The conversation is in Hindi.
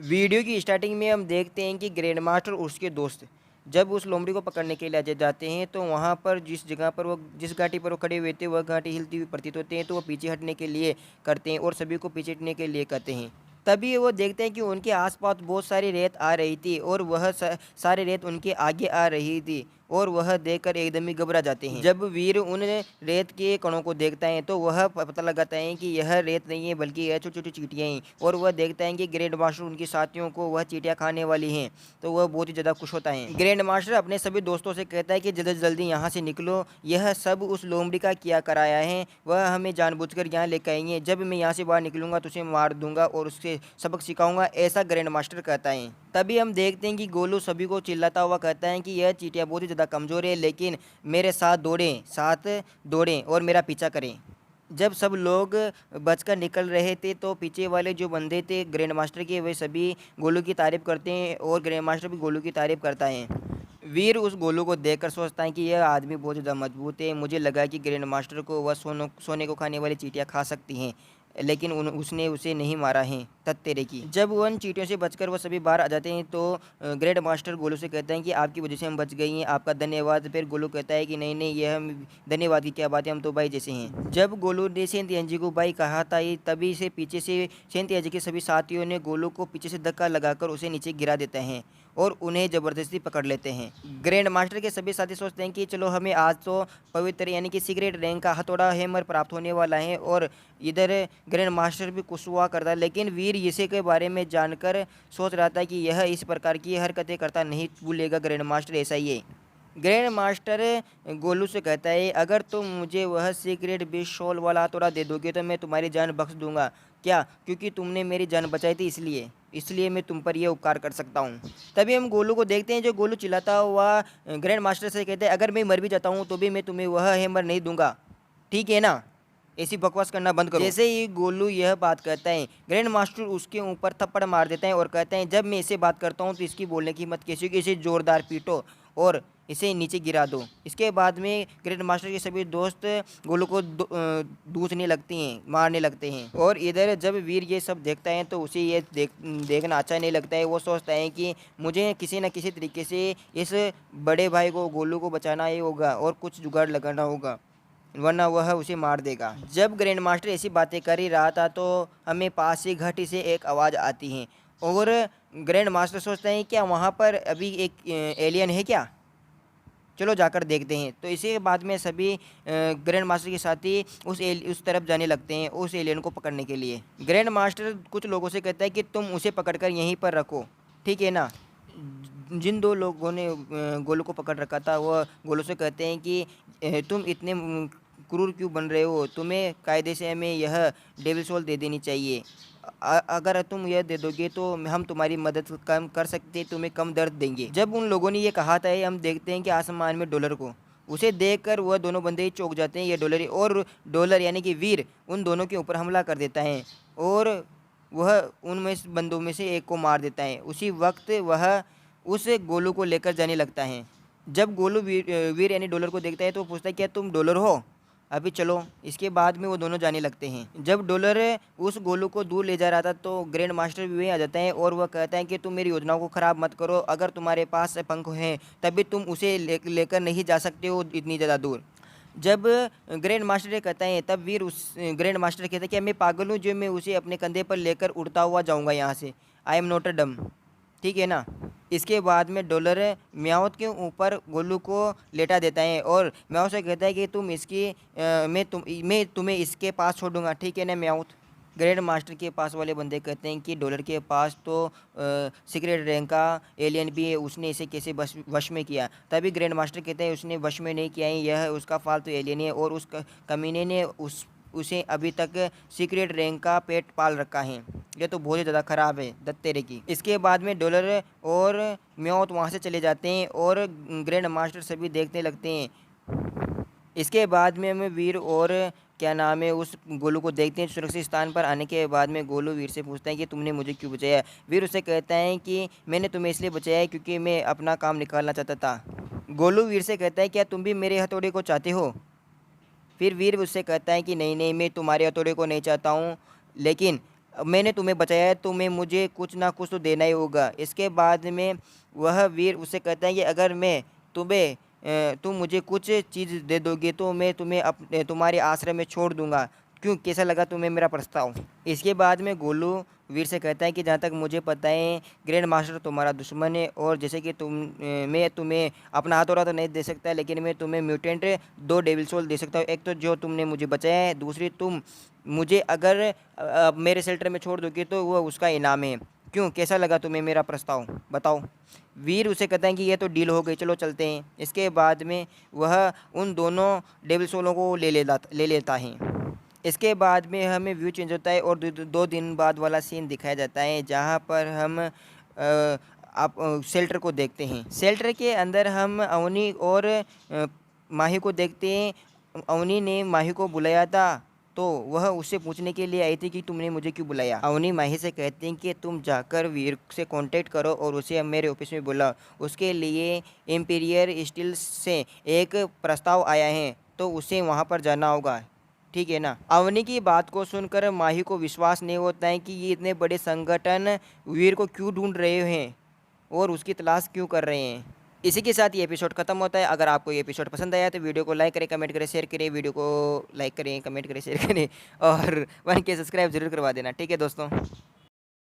वीडियो की स्टार्टिंग में हम देखते हैं कि ग्रैंड मास्टर और उसके दोस्त जब उस लोमड़ी को पकड़ने के लिए जाते हैं तो वहाँ पर जिस जगह पर वो जिस घाटी पर वो खड़े हुए थे वह घाटी हिलती हुई प्रतीत होती है, तो वो पीछे हटने के लिए करते हैं और सभी को पीछे हटने के लिए कहते हैं। तभी वो देखते हैं कि उनके आसपास बहुत सारी रेत आ रही थी और वह सारी रेत उनके आगे आ रही थी और वह देखकर एकदम ही घबरा जाते हैं। जब वीर उन रेत के कणों को देखता है तो वह पता लगाता है कि यह रेत नहीं है बल्कि यह छोटी छोटी चींटियाँ हैं, और वह देखता है कि ग्रैंड मास्टर उनके साथियों को वह चींटियाँ खाने वाली हैं, तो वह बहुत ही ज़्यादा खुश होता है। ग्रैंड मास्टर अपने सभी दोस्तों से कहता है कि जल्दी जल्दी यहाँ से निकलो, यह सब उस लोमड़ी का किया कराया है, वह हमें जानबूझकर यहाँ लेकर आएंगे, जब मैं यहाँ से बाहर निकलूंगा तो उसे मार दूंगा और उससे सबक सिखाऊंगा, ऐसा ग्रैंड मास्टर कहता है। तभी हम देखते हैं कि गोलू सभी को चिल्लाता हुआ कहता है कि यह चींटियाँ बहुत ही ज़्यादा कमज़ोर है, लेकिन मेरे साथ दौड़ें और मेरा पीछा करें। जब सब लोग बचकर निकल रहे थे तो पीछे वाले जो बंदे थे ग्रैंड मास्टर के, वे सभी गोलू की तारीफ़ करते हैं और ग्रैंड मास्टर भी गोलू की तारीफ़ करता है। वीर उस गोलू को देखकर सोचता है कि यह आदमी बहुत ज़्यादा मजबूत है, मुझे लगा कि ग्रैंड मास्टर को वह सोने को खाने वाली चींटियाँ खा सकती हैं, लेकिन उसने उसे नहीं मारा है, तेरे की। जब उन चींटियों से बचकर वो सभी बाहर आ जाते हैं तो ग्रैंड मास्टर गोलू से कहते हैं कि आपकी वजह से हम बच गई हैं, आपका धन्यवाद। फिर गोलू कहता है कि नहीं नहीं, यह हम धन्यवाद की क्या बात है, हम तो भाई जैसे हैं। जब गोलू ने सेंट एंजी को भाई कहा था, तभी से पीछे से सेंट एंजी के सभी साथियों ने गोलू को पीछे से धक्का लगाकर उसे नीचे गिरा देते हैं और उन्हें ज़बरदस्ती पकड़ लेते हैं। ग्रैंड मास्टर के सभी साथी सोचते हैं कि चलो हमें आज तो पवित्र यानी कि सीक्रेट रैंक का हथौड़ा हैमर प्राप्त होने वाला है, और इधर ग्रैंड मास्टर भी खुश हुआ करता, लेकिन वीर इसे के बारे में जानकर सोच रहा था कि यह इस प्रकार की हरकतें करता नहीं भूलेगा, ग्रैंड मास्टर ऐसा ही है। ग्रैंड मास्टर गोलू से कहता है अगर तुम मुझे वह सीक्रेट बिश शॉल वाला हथौड़ा दे दोगे तो मैं तुम्हारी जान बख्श दूंगा। क्या? क्योंकि तुमने मेरी जान बचाई थी, इसलिए इसलिए मैं तुम पर यह उपकार कर सकता हूँ। तभी हम गोलू को देखते हैं, जो गोलू चिल्लाता हुआ ग्रैंड मास्टर से कहते हैं अगर मैं मर भी जाता हूँ तो भी मैं तुम्हें वह हैमर नहीं दूंगा, ठीक है ना? ऐसी बकवास करना बंद करो। जैसे ही गोलू यह बात कहता है ग्रैंड मास्टर उसके ऊपर थप्पड़ मार देता है और कहते हैं जब मैं इसे बात करता हूँ तो इसकी बोलने की हिम्मत कैसी होगी, इसे जोरदार पीटो और इसे नीचे गिरा दो। इसके बाद में ग्रैंड मास्टर के सभी दोस्त गोलू को दूसने लगते हैं, मारने लगते हैं। और इधर जब वीर ये सब देखता है तो उसे ये देखना अच्छा नहीं लगता है। वो सोचता है कि मुझे किसी न किसी तरीके से इस बड़े भाई को गोलू को बचाना ही होगा और कुछ जुगाड़ लगाना होगा, वरना वह उसे मार देगा। जब ग्रैंड मास्टर ऐसी बातें कर ही रहा था तो हमें पास से घाटी से एक आवाज़ आती है और ग्रैंड मास्टर सोचते हैं क्या वहाँ पर अभी एक एलियन है क्या, चलो जाकर देखते हैं। तो इसी के बाद में सभी ग्रैंड मास्टर के साथी उस तरफ जाने लगते हैं उस एलियन को पकड़ने के लिए। ग्रैंड मास्टर कुछ लोगों से कहता है कि तुम उसे पकड़कर यहीं पर रखो, ठीक है ना? जिन दो लोगों ने गोलू को पकड़ रखा था वह गोलू से कहते हैं कि तुम इतने क्रूर क्यों बन रहे हो, तुम्हें कायदे से हमें यह डेविल सोल दे देनी चाहिए। अगर तुम यह दे दोगे तो हम तुम्हारी मदद कम कर सकते, तुम्हें कम दर्द देंगे। जब उन लोगों ने ये कहा था हम देखते हैं कि आसमान में डॉलर को, उसे देखकर वह दोनों बंदे चौंक जाते हैं। ये डॉलर और डॉलर यानी कि वीर उन दोनों के ऊपर हमला कर देता है और वह उनमें बंदों में से एक को मार देता है। उसी वक्त वह उस गोलू को लेकर जाने लगता है। जब गोलू वीर यानी डॉलर को देखता है तो पूछता है क्या तुम डॉलर हो, अभी चलो। इसके बाद में वो दोनों जाने लगते हैं। जब डॉलर उस गोलू को दूर ले जा रहा था तो ग्रैंड मास्टर भी वहीं आ जाता है और वह कहता है कि तुम मेरी योजनाओं को ख़राब मत करो, अगर तुम्हारे पास पंख हैं तभी तुम उसे लेकर नहीं जा सकते हो इतनी ज़्यादा दूर। जब ग्रैंड मास्टर ये कहता है तब वीर उस ग्रैंड मास्टर कहता है कि मैं पागल हूँ जो मैं उसे अपने कंधे पर लेकर उड़ता हुआ जाऊँगा यहाँ से, आई एम नॉट अ डम, ठीक है ना? इसके बाद में डॉलर म्याऊत के ऊपर गोलू को लेटा देता है और म्याऊत से कहता है कि तुम इसकी मैं तुम्हें इसके पास छोड़ूंगा, ठीक है ना म्याऊत? ग्रैंड मास्टर के पास वाले बंदे कहते हैं कि डॉलर के पास तो सीक्रेट रैंक का एलियन भी है, उसने इसे कैसे वश में किया? तभी ग्रैंड मास्टर कहते हैं उसने वश में नहीं किया है, यह उसका फालतू एलियन है और उस कमीने ने उसे अभी तक सीक्रेट रैंक का पेट पाल रखा है। ये तो बहुत ही ज़्यादा ख़राब है दत्तेरे की। इसके बाद में डॉलर और म्याऊत वहाँ से चले जाते हैं और ग्रैंड मास्टर सभी देखने लगते हैं। इसके बाद में हमें वीर और क्या नाम है उस गोलू को देखते हैं। सुरक्षित स्थान पर आने के बाद में गोलू वीर से पूछता है कि तुमने मुझे क्यों बचाया? वीर उसे कहता है कि मैंने तुम्हें इसलिए बचाया है क्योंकि मैं अपना काम निकालना चाहता था। गोलू वीर से कहता है क्या तुम भी मेरे हथौड़े को चाहते हो? फिर वीर उससे कहता है कि नहीं नहीं, मैं तुम्हारे हथौड़े को नहीं चाहता हूँ, लेकिन मैंने तुम्हें बचाया है, तुम्हें मुझे कुछ ना कुछ तो देना ही होगा। इसके बाद में वह वीर उससे कहता है कि अगर मैं तुम मुझे कुछ चीज़ दे दोगे तो मैं तुम्हें अपने तुम्हारे आश्रम में छोड़ दूंगा। क्यों, कैसा लगा तुम्हें मेरा प्रस्ताव? इसके बाद में गोलू वीर से कहता है कि जहाँ तक मुझे पता है ग्रैंड मास्टर तुम्हारा दुश्मन है, और जैसे कि मैं तुम्हें अपना हाथों तो नहीं दे सकता, लेकिन मैं तुम्हें म्यूटेंट 2 डेविल सोल दे सकता हूँ। एक तो जो तुमने मुझे बचाया है, दूसरी तुम मुझे अगर मेरे शेल्टर में छोड़ दोगे तो वो उसका इनाम है। क्यों, कैसा लगा तुम्हें मेरा प्रस्ताव, बताओ? वीर उसे कहता है कि ये तो डील हो गई, चलो चलते हैं। इसके बाद में वह उन दोनों डेविल सोलों को ले लेता है। इसके बाद में हमें व्यू चेंज होता है और 2 दिन बाद वाला सीन दिखाया जाता है, जहाँ पर हम आप शेल्टर को देखते हैं। शेल्टर के अंदर हम अवनी और माही को देखते हैं। अवनी ने माही को बुलाया था, तो वह उससे पूछने के लिए आई थी कि तुमने मुझे क्यों बुलाया। अवनी माही से कहती हैं कि तुम जाकर वीर से कांटेक्ट करो और उसे मेरे ऑफिस में बुलाओ, उसके लिए इम्पीरियल स्टील से एक प्रस्ताव आया है, तो उसे वहाँ पर जाना होगा, ठीक है ना? अवनी की बात को सुनकर माही को विश्वास नहीं होता है कि ये इतने बड़े संगठन वीर को क्यों ढूंढ रहे हैं और उसकी तलाश क्यों कर रहे हैं। इसी के साथ ये एपिसोड खत्म होता है। अगर आपको ये एपिसोड पसंद आया तो वीडियो को लाइक करें, कमेंट करें, शेयर करें। वीडियो को लाइक करें, कमेंट करें, शेयर करें और 1K सब्सक्राइब जरूर करवा देना, ठीक है दोस्तों।